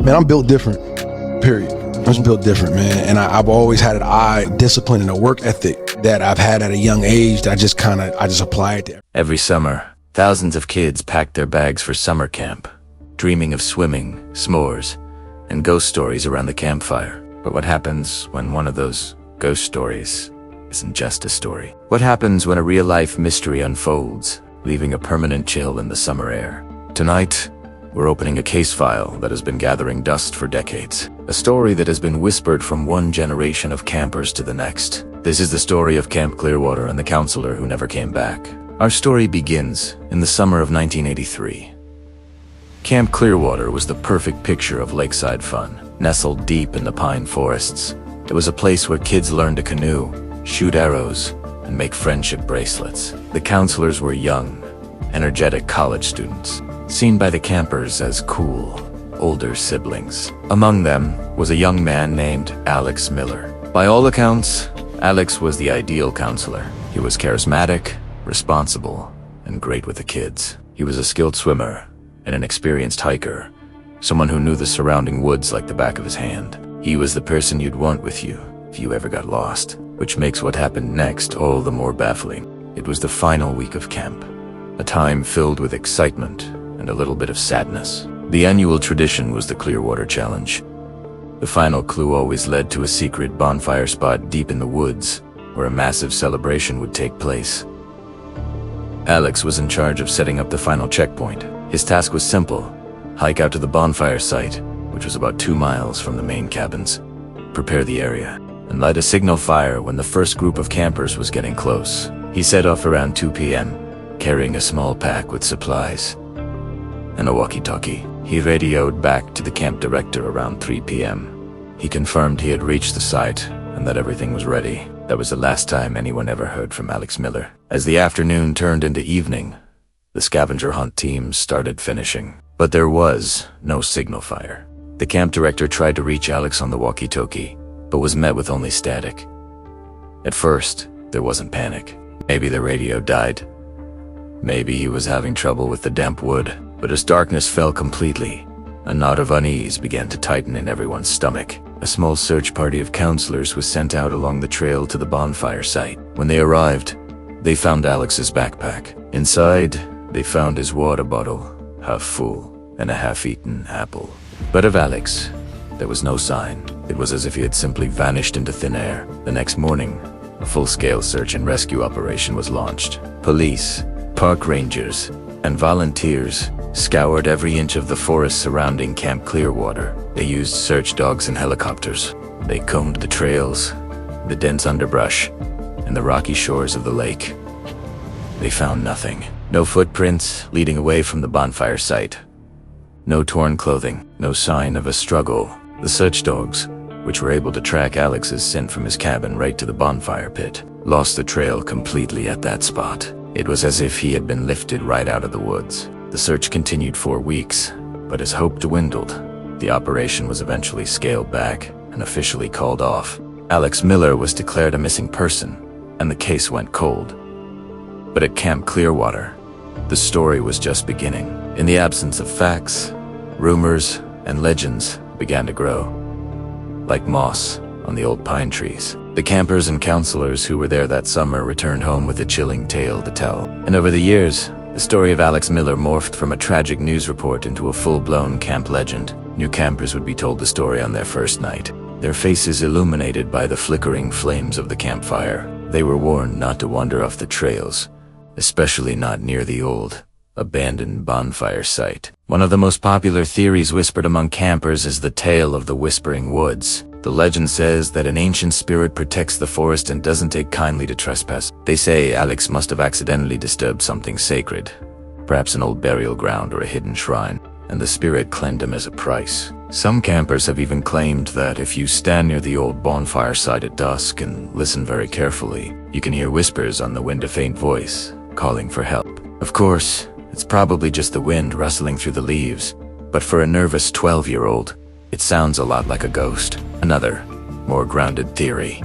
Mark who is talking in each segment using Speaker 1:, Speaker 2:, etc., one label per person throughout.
Speaker 1: Man, I'm built different, period. I'm just built different, man. And I've always had an eye, discipline, and a work ethic that I've had at a young age that I just apply it there.
Speaker 2: Every summer, thousands of kids packed their bags for summer camp, dreaming of swimming, s'mores, and ghost stories around the campfire. But what happens when one of those ghost stories isn't just a story? What happens when a real-life mystery unfolds, leaving a permanent chill in the summer air? Tonight, we're opening a case file that has been gathering dust for decades. A story that has been whispered from one generation of campers to the next. This is the story of Camp Clearwater and the counselor who never came back. Our story begins in the summer of 1983. Camp Clearwater was the perfect picture of lakeside fun. Nestled deep in the pine forests, it was a place where kids learned to canoe, shoot arrows, and make friendship bracelets. The counselors were young, energetic college students, seen by the campers as cool, older siblings. Among them was a young man named Alex Miller. By all accounts, Alex was the ideal counselor. He was charismatic, responsible, and great with the kids. He was a skilled swimmer and an experienced hiker, someone who knew the surrounding woods like the back of his hand. He was the person you'd want with you if you ever got lost, which makes what happened next all the more baffling. It was the final week of camp, a time filled with excitement and a little bit of sadness. The annual tradition was the Clearwater Challenge. The final clue always led to a secret bonfire spot deep in the woods, where a massive celebration would take place. Alex was in charge of setting up the final checkpoint. His task was simple: hike out to the bonfire site, which was about 2 miles from the main cabins, prepare the area, and light a signal fire when the first group of campers was getting close. He set off around 2 p.m., carrying a small pack with supplies and a walkie-talkie. He radioed back to the camp director around 3 p.m. He confirmed he had reached the site and that everything was ready. That was the last time anyone ever heard from Alex Miller. As the afternoon turned into evening, the scavenger hunt teams started finishing. But there was no signal fire. The camp director tried to reach Alex on the walkie-talkie, but was met with only static. At first, there wasn't panic. Maybe the radio died. Maybe he was having trouble with the damp wood. But as darkness fell completely, a knot of unease began to tighten in everyone's stomach. A small search party of counselors was sent out along the trail to the bonfire site. When they arrived, they found Alex's backpack. Inside, they found his water bottle, half full, and a half-eaten apple. But of Alex, there was no sign. It was as if he had simply vanished into thin air. The next morning, a full-scale search and rescue operation was launched. Police, park rangers, and volunteers scoured every inch of the forest surrounding Camp Clearwater. They used search dogs and helicopters. They combed the trails, the dense underbrush, and the rocky shores of the lake. They found nothing. No footprints leading away from the bonfire site. No torn clothing, no sign of a struggle. The search dogs, which were able to track Alex's scent from his cabin right to the bonfire pit, lost the trail completely at that spot. It was as if he had been lifted right out of the woods. The search continued for weeks, but as hope dwindled, the operation was eventually scaled back and officially called off. Alex Miller was declared a missing person, and the case went cold. But at Camp Clearwater, the story was just beginning. In the absence of facts, rumors and legends began to grow, like moss on the old pine trees. The campers and counselors who were there that summer returned home with a chilling tale to tell. And over the years, the story of Alex Miller morphed from a tragic news report into a full-blown camp legend. New campers would be told the story on their first night, their faces illuminated by the flickering flames of the campfire. They were warned not to wander off the trails, especially not near the old, abandoned bonfire site. One of the most popular theories whispered among campers is the tale of the Whispering Woods. The legend says that an ancient spirit protects the forest and doesn't take kindly to trespass. They say Alex must have accidentally disturbed something sacred, perhaps an old burial ground or a hidden shrine, and the spirit claimed him as a price. Some campers have even claimed that if you stand near the old bonfire site at dusk and listen very carefully, you can hear whispers on the wind, a faint voice calling for help. Of course, it's probably just the wind rustling through the leaves, but for a nervous 12-year-old, it sounds a lot like a ghost. Another, more grounded theory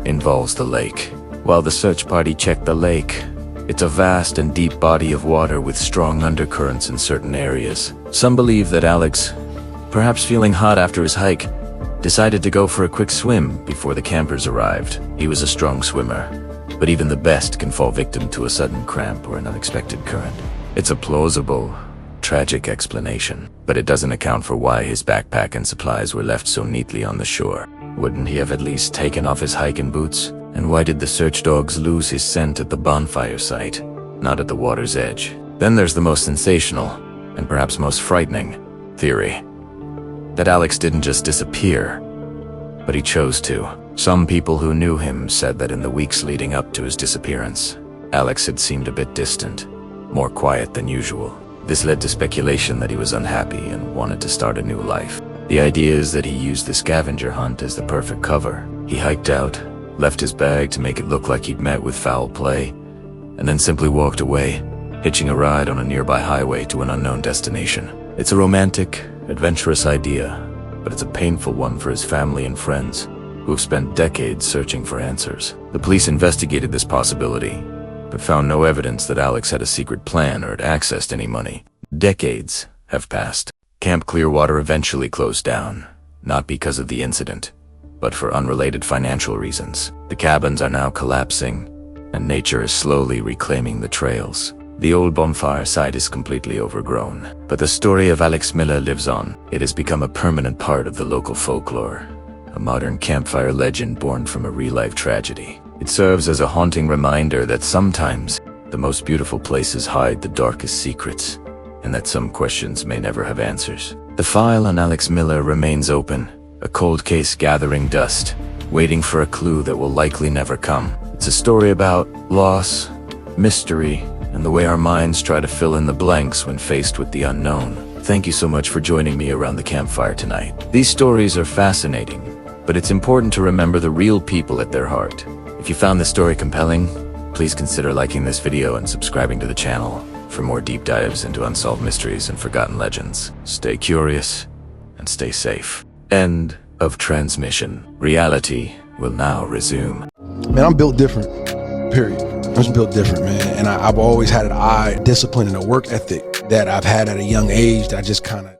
Speaker 2: involves the lake. While the search party checked the lake, it's a vast and deep body of water with strong undercurrents in certain areas. Some believe that Alex perhaps feeling hot after his hike, decided to go for a quick swim before the campers arrived. He was a strong swimmer, but even the best can fall victim to a sudden cramp or an unexpected current. It's a plausible, tragic explanation, but it doesn't account for why his backpack and supplies were left so neatly on the shore. Wouldn't he have at least taken off his hiking boots? And why did the search dogs lose his scent at the bonfire site, not at the water's edge? Then there's the most sensational, and perhaps most frightening, theory. That Alex didn't just disappear, but he chose to. Some people who knew him said that in the weeks leading up to his disappearance, Alex had seemed a bit distant, more quiet than usual. This led to speculation that he was unhappy and wanted to start a new life. The idea is that he used the scavenger hunt as the perfect cover. He hiked out, left his bag to make it look like he'd met with foul play, and then simply walked away, hitching a ride on a nearby highway to an unknown destination. It's a romantic, adventurous idea, but it's a painful one for his family and friends, who have spent decades searching for answers. The police investigated this possibility, but found no evidence that Alex had a secret plan or had accessed any money. Decades have passed. Camp Clearwater eventually closed down, not because of the incident, but for unrelated financial reasons. The cabins are now collapsing, and nature is slowly reclaiming the trails. The old bonfire site is completely overgrown, but the story of Alex Miller lives on. It has become a permanent part of the local folklore, a modern campfire legend born from a real-life tragedy. It serves as a haunting reminder that sometimes the most beautiful places hide the darkest secrets, and that some questions may never have answers. The file on Alex Miller remains open, a cold case gathering dust, waiting for a clue that will likely never come. It's a story about loss, mystery, and the way our minds try to fill in the blanks when faced with the unknown. Thank you so much for joining me around the campfire tonight. These stories are fascinating, but it's important to remember the real people at their heart. If you found this story compelling, please consider liking this video and subscribing to the channel for more deep dives into unsolved mysteries and forgotten legends. Stay curious and stay safe. End of transmission. Reality will now resume.
Speaker 1: Man, I'm built different, period. I'm just built different, man. And I've always had an eye, discipline, and a work ethic that I've had at a young age that I just kind of